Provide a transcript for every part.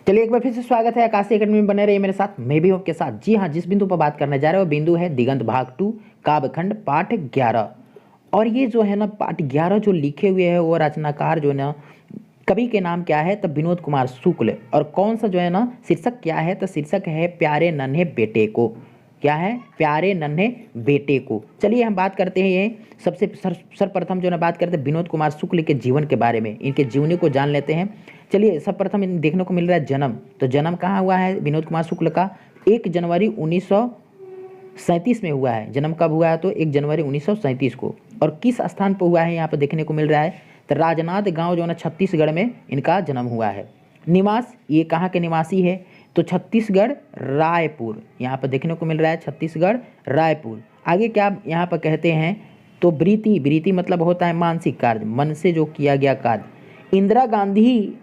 चलिए एक बार फिर से स्वागत है आकाशी अकेडमी में। बने रहिए मेरे साथ, मैं भी हूं आपके साथ। जी हाँ, जिस बिंदु पर बात करने जा रहे हो वो बिंदु है दिगंत भाग 2 काव्यखंड पाठ 11। और ये जो है ना पाठ 11 जो लिखे हुए है वो रचनाकार जो है ना कवि के नाम क्या है, तब विनोद कुमार शुक्ल। और कौन सा जो है ना शीर्षक क्या है, तो शीर्षक है प्यारे नन्हे बेटे को। क्या है? प्यारे नन्हे बेटे को। चलिए हम बात करते हैं ये सबसे सर्वप्रथम जो है ना बात करते हैं विनोद कुमार शुक्ल के जीवन के बारे में, इनके जीवनी को जान लेते हैं। चलिए सर्वप्रथम देखने को मिल रहा है जन्म। तो जन्म कहाँ हुआ है विनोद कुमार शुक्ल का? 1 जनवरी 1937 में हुआ है। जन्म कब हुआ है? तो 1 जनवरी 1937 को। और किस स्थान पर हुआ है यहाँ पर देखने को मिल रहा है? तो राजनांद गांव जो है ना छत्तीसगढ़ में इनका जन्म हुआ है। निवास, ये कहाँ के निवासी है? तो छत्तीसगढ़ रायपुर, यहाँ पर देखने को मिल रहा है छत्तीसगढ़ रायपुर। आगे क्या यहाँ पर कहते हैं? तो वृत्ति, वृत्ति मतलब होता है मानसिक कार्य, मन से जो किया गया कार्य। इंदिरा गांधी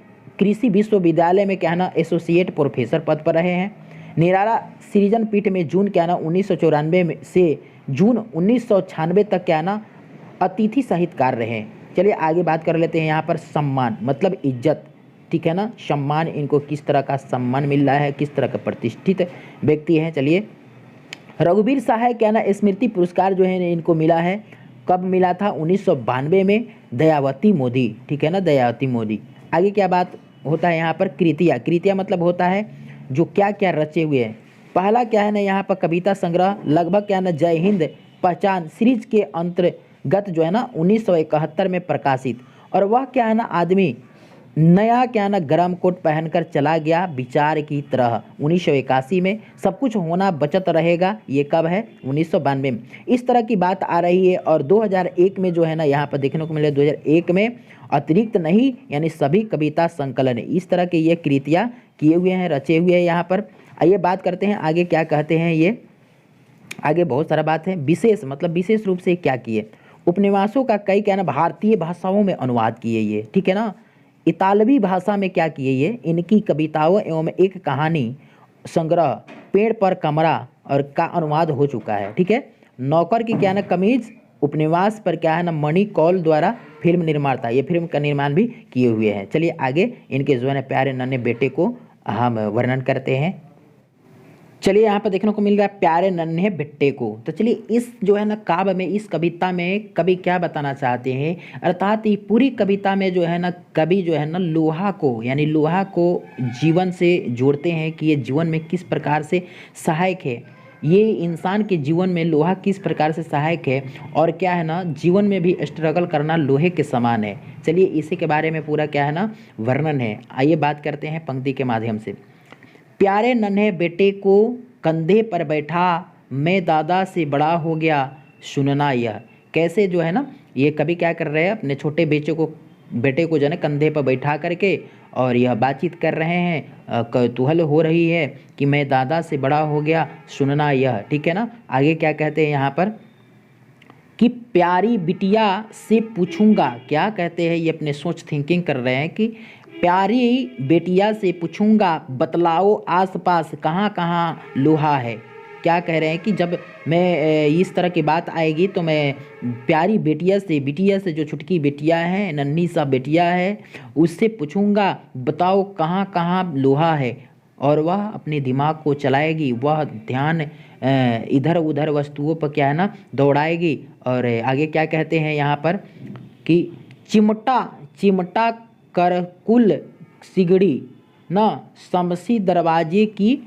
कृषि विश्वविद्यालय में क्या है ना एसोसिएट प्रोफेसर पद पर रहे हैं। निराला सृजन पीठ में जून क्या है ना 1994 से जून 1996 तक क्या है ना अतिथि साहित्यकार रहे हैं। चलिए आगे बात कर लेते हैं यहाँ पर सम्मान मतलब इज्जत, ठीक है ना। सम्मान, इनको किस तरह का सम्मान मिल रहा है, किस तरह का प्रतिष्ठित व्यक्ति है। चलिए रघुवीर सहाय क्या ना स्मृति पुरस्कार जो है इनको मिला है। कब मिला था? 1992 में दयावती मोदी, ठीक है ना, दयावती मोदी। आगे क्या बात होता है यहाँ पर? कृतिया, कृतिया मतलब होता है जो क्या क्या रचे हुए हैं। पहला क्या है ना यहाँ पर कविता संग्रह लगभग क्या है ना जय हिंद पहचान सीरीज के अंतर्गत जो है ना 1971 में प्रकाशित। और वह क्या है ना आदमी नया क्या ना गरम कोट पहनकर चला गया विचार की तरह। 1981 में सब कुछ होना बचत रहेगा, ये कब है? 1992 में। इस तरह की बात आ रही है। और 2001 में जो है ना यहाँ पर देखने को मिले 2001 में अतिरिक्त नहीं यानी सभी कविता संकलन इस तरह के ये कृतियाँ किए हुए हैं, रचे हुए हैं यहाँ पर। आइए बात करते हैं आगे क्या कहते हैं ये। आगे बहुत सारा बात है। विशेष मतलब विशेष रूप से क्या किए? उपन्यासों का कई क्या ना भारतीय भाषाओं में अनुवाद किए ये, ठीक है ना। इतालवी भाषा में क्या किए ये? इनकी कविताओं एवं एक कहानी संग्रह पेड़ पर कमरा और का अनुवाद हो चुका है, ठीक है। नौकर की क्या ना कमीज उपन्यास पर क्या है ना मणि कौल द्वारा फिल्म निर्माता, ये फिल्म का निर्माण भी किए हुए हैं। चलिए आगे इनके जो है ना प्यारे नन्हे बेटे को हम वर्णन करते हैं। चलिए यहाँ पर देखने को मिल रहा है प्यारे नन्हे बेटे को। तो चलिए इस जो है ना काव्य में, इस कविता में कवि क्या बताना चाहते हैं, अर्थात ये पूरी कविता में जो है ना कवि जो है ना लोहा को यानी लोहा को जीवन से जोड़ते हैं कि ये जीवन में किस प्रकार से सहायक है। ये इंसान के जीवन में लोहा किस प्रकार से सहायक है और क्या है ना जीवन में भी स्ट्रगल करना लोहे के समान है। चलिए इसी के बारे में पूरा क्या है ना वर्णन है। आइए बात करते हैं पंक्ति के माध्यम से। प्यारे नन्हे बेटे को कंधे पर बैठा मैं दादा से बड़ा हो गया सुनना यह। कैसे जो है ना ये कभी क्या कर रहे हैं अपने छोटे बेटे को जो है ना कंधे पर बैठा करके और यह बातचीत कर रहे हैं, कौतूहल हो रही है कि मैं दादा से बड़ा हो गया सुनना यह, ठीक है ना। आगे क्या कहते हैं यहाँ पर कि प्यारी बिटिया से पूछूंगा, क्या कहते हैं ये अपने सोच थिंकिंग कर रहे हैं कि प्यारी बेटिया से पूछूंगा बतलाओ आसपास कहाँ कहाँ लोहा है। क्या कह रहे हैं कि जब मैं इस तरह की बात आएगी तो मैं प्यारी बिटिया से जो छुटकी बेटिया है, नन्ही सा बेटिया है, उससे पूछूंगा बताओ कहाँ कहाँ लोहा है। और वह अपने दिमाग को चलाएगी, वह ध्यान इधर उधर वस्तुओं पर क्या है ना दौड़ाएगी। और आगे क्या कहते हैं यहाँ पर कि चिमटा चिमटा करकुल सिगड़ी ना समसी दरवाजे की,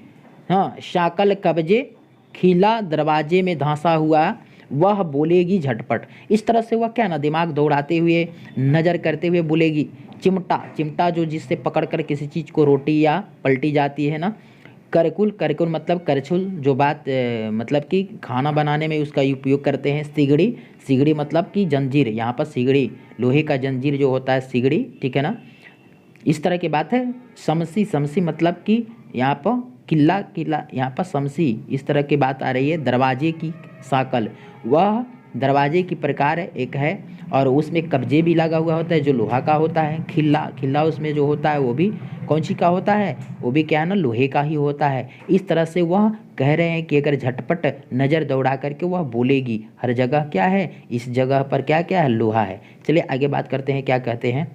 हाँ शाकल कब्जे खिला दरवाजे में धंसा हुआ वह बोलेगी झटपट। इस तरह से वह क्या ना दिमाग दौड़ाते हुए नज़र करते हुए बोलेगी। चिमटा, चिमटा जो जिससे पकड़ कर किसी चीज़ को रोटी या पलटी जाती है ना। करकुल, करकुल मतलब करछुल, जो बात मतलब कि खाना बनाने में उसका उपयोग करते हैं। सिगड़ी, सिगड़ी मतलब कि जंजीर, यहाँ पर सिगड़ी लोहे का जंजीर जो होता है सिगड़ी, ठीक है ना। इस तरह की बात है। समसी, समसी मतलब कि यहाँ पर किला, किला यहाँ पर समसी, इस तरह की बात आ रही है। दरवाजे की साकल, वह दरवाजे की प्रकार एक है और उसमें कब्जे भी लगा हुआ होता है जो लोहा का होता है। खिल्ला, खिल्ला उसमें जो होता है वो भी कौन सी का होता है? वो भी क्या है ना लोहे का ही होता है। इस तरह से वह कह रहे हैं कि अगर झटपट नज़र दौड़ा करके वह बोलेगी हर जगह क्या है, इस जगह पर क्या क्या है लोहा है। चलिए आगे बात करते हैं क्या कहते हैं।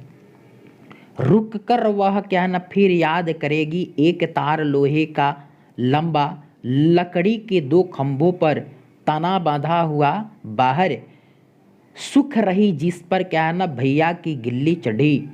रुक कर वह क्या है ना फिर याद करेगी, एक तार लोहे का लंबा, लकड़ी के दो खंभों पर तना बांधा हुआ, बाहर सुख रही जिस पर क्या है ना भैया की गिल्ली चढ़ी,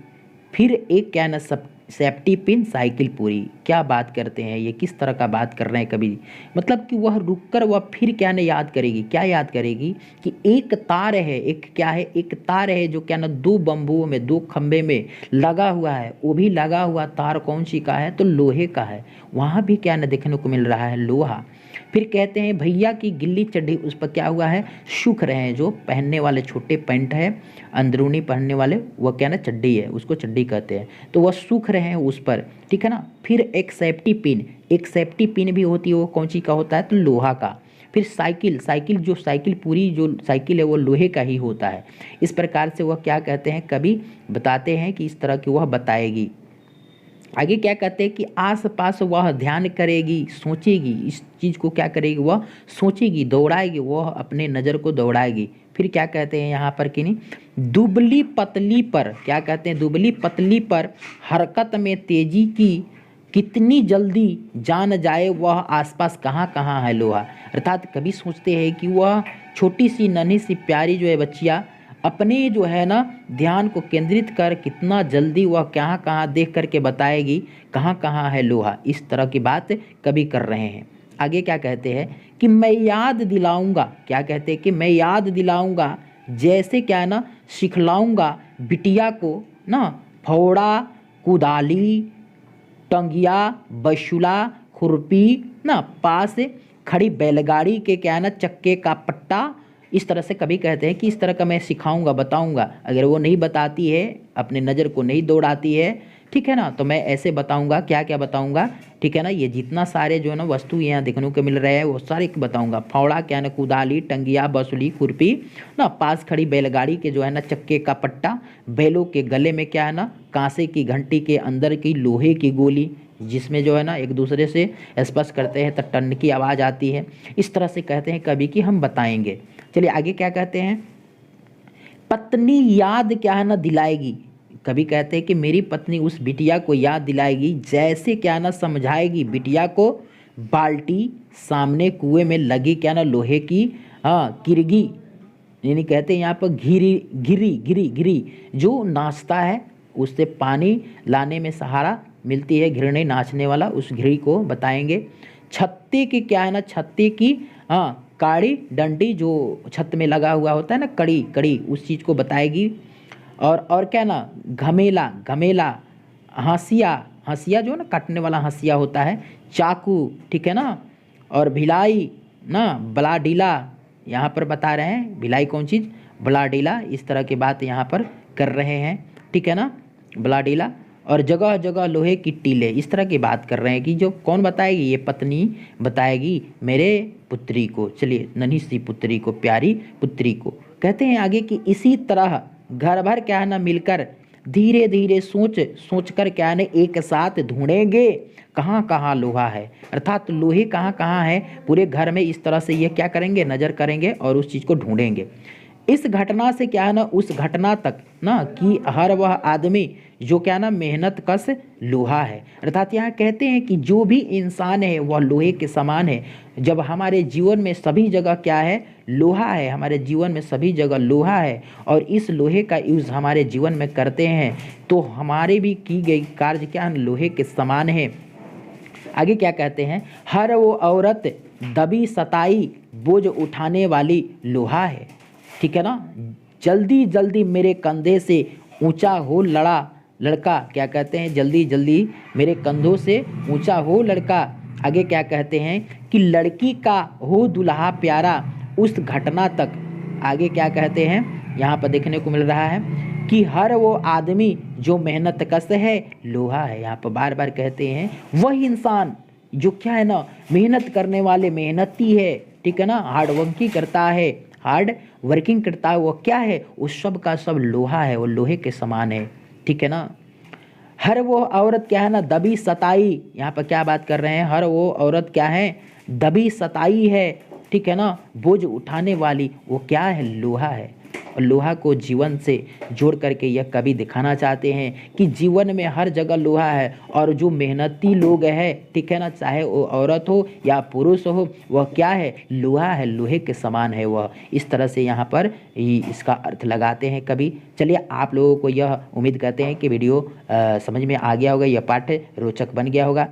फिर एक क्या है ना सब सेफ्टी पिन साइकिल पूरी। क्या बात करते हैं ये, किस तरह का बात कर रहे हैं कवि। मतलब कि वह रुककर वह फिर क्या ना याद करेगी, क्या याद करेगी कि एक तार है, एक क्या है, एक तार है जो क्या ना दो बम्बुओं में, दो खंबे में लगा हुआ है। वो भी लगा हुआ तार कौन सी का है, तो लोहे का है। वहाँ भी क्या ना देखने को मिल रहा है लोहा। फिर कहते हैं भैया की गिल्ली चड्डी, उस पर क्या हुआ है, सूख रहे हैं। जो पहनने वाले छोटे पैंट है, अंदरूनी पहनने वाले, वह क्या ना चड्डी है, उसको चड्डी कहते हैं, तो वह सूख रहे हैं उस पर, ठीक है ना। फिर एक सेफ्टी पिन, एक सेफ्टी पिन भी होती है, वो कौन सी का होता है, तो लोहा का। फिर साइकिल, साइकिल जो साइकिल पूरी जो साइकिल है वो लोहे का ही होता है। इस प्रकार से वह क्या कहते हैं, कभी बताते हैं कि इस तरह की वह बताएगी। आगे क्या कहते हैं कि आस पास वह ध्यान करेगी, सोचेगी, इस चीज़ को क्या करेगी, वह सोचेगी, दौड़ाएगी, वह अपने नज़र को दौड़ाएगी। फिर क्या कहते हैं यहाँ पर कि नहीं, दुबली पतली पर, क्या कहते हैं, दुबली पतली पर हरकत में तेजी की, कितनी जल्दी जान जाए वह आसपास कहाँ कहाँ है लोहा। अर्थात कभी सोचते हैं कि वह छोटी सी नन्ही सी प्यारी जो है बच्चियाँ अपने जो है ना ध्यान को केंद्रित कर कितना जल्दी वह कहाँ कहाँ देख करके बताएगी कहाँ कहाँ है लोहा। इस तरह की बात कभी कर रहे हैं। आगे क्या कहते हैं कि मैं याद दिलाऊंगा, क्या कहते हैं कि मैं याद दिलाऊंगा, जैसे क्या है ना सिखलाऊंगा बिटिया को ना, फौड़ा, कुदाली, टंगिया, बशुला, खुरपी ना, पास खड़ी बैलगाड़ी के क्या है ना चक्के का पट्टा। इस तरह से कभी कहते हैं कि इस तरह का मैं सिखाऊंगा, बताऊंगा। अगर वो नहीं बताती है, अपने नज़र को नहीं दौड़ाती है, ठीक है ना, तो मैं ऐसे बताऊंगा, क्या क्या बताऊंगा, ठीक है ना। ये जितना सारे जो है ना वस्तु यहाँ देखने को मिल रहे हैं वो सारे बताऊंगा। फावड़ा क्या ना, कुदाली, टंगिया, बसुली, खुरपी ना, पास खड़ी बैलगाड़ी के जो है ना चक्के का पट्टा, बैलों के गले में क्या है ना कांसे की घंटी के अंदर की लोहे की गोली, जिसमें जो है ना एक दूसरे से स्पर्श करते हैं तो टन की आवाज़ आती है। इस तरह से कहते हैं कभी कि हम बताएंगे। चलिए आगे क्या कहते हैं, पत्नी याद क्या है ना दिलाएगी। कभी कहते हैं कि मेरी पत्नी उस बिटिया को याद दिलाएगी, जैसे क्या ना समझाएगी बिटिया को, बाल्टी सामने कुएं में लगी क्या ना लोहे की किरगी, यानी कहते हैं यहाँ पर घिरी घिरी घिरी घिरी जो नाचता है, उससे पानी लाने में सहारा मिलती है, घिरने नाचने वाला, उस घिरी को बताएंगे। छत्ते की क्या है ना, छत्ते की काड़ी डंडी जो छत में लगा हुआ होता है ना, कड़ी कड़ी, उस चीज़ को बताएगी। और क्या ना, घमेला घमेला, हंसिया हंसिया जो ना काटने वाला हंसिया होता है, चाकू, ठीक है ना, और भिलाई ना, बलाडीला, यहाँ पर बता रहे हैं भिलाई कौन चीज़, बलाडीला। इस तरह की बात यहाँ पर कर रहे हैं, ठीक है ना, बलाडीला। और जगह जगह लोहे की टीले, इस तरह की बात कर रहे हैं कि जो कौन बताएगी, ये पत्नी बताएगी मेरे पुत्री को। चलिए, नन्ही सी पुत्री को, प्यारी पुत्री को। कहते हैं आगे कि इसी तरह घर भर क्या है ना मिलकर धीरे धीरे सोच सोच कर क्या है ना एक साथ ढूंढेंगे कहाँ कहाँ लोहा है। अर्थात लोहे कहाँ कहाँ है पूरे घर में, इस तरह से ये क्या करेंगे, नज़र करेंगे और उस चीज़ को ढूंढेंगे। इस घटना से क्या है ना उस घटना तक ना कि हर वह आदमी जो क्या ना मेहनत कश लोहा है। अर्थात यहाँ कहते हैं कि जो भी इंसान है वह लोहे के समान है। जब हमारे जीवन में सभी जगह क्या है, लोहा है, हमारे जीवन में सभी जगह लोहा है और इस लोहे का यूज़ हमारे जीवन में करते हैं, तो हमारे भी की गई कार्य क्या है, लोहे के समान है। आगे क्या कहते हैं, हर वो औरत दबी सताई बोझ उठाने वाली लोहा है, ठीक है ना। जल्दी जल्दी मेरे कंधे से ऊंचा हो लड़का, क्या कहते हैं, जल्दी जल्दी मेरे कंधों से ऊंचा हो लड़का। आगे क्या कहते हैं कि लड़की का हो दुल्हा प्यारा उस घटना तक। आगे क्या कहते हैं, यहाँ पर देखने को मिल रहा है कि हर वो आदमी जो मेहनत कश है लोहा है। यहाँ पर बार बार कहते हैं वही इंसान जो क्या है ना मेहनत करने वाले मेहनती है, ठीक है ना, हार्ड वर्किंग करता है, हार्ड वर्किंग करता है, वो क्या है, उस सब का सब लोहा है, वो लोहे के समान है, ठीक है ना। हर वो औरत क्या है ना दबी सताई, यहाँ पर क्या बात कर रहे हैं, हर वो औरत क्या है, दबी सताई है, ठीक है ना, बोझ उठाने वाली वो क्या है, लोहा है। लोहा को जीवन से जोड़ करके यह कवि दिखाना चाहते हैं कि जीवन में हर जगह लोहा है, और जो मेहनती लोग हैं, ठीक है ना, चाहे वो औरत हो या पुरुष हो, वह क्या है, लोहा है, लोहे के समान है वह। इस तरह से यहाँ पर इसका अर्थ लगाते हैं कवि। चलिए, आप लोगों को यह उम्मीद करते हैं कि वीडियो समझ में आ गया होगा, यह पाठ रोचक बन गया होगा।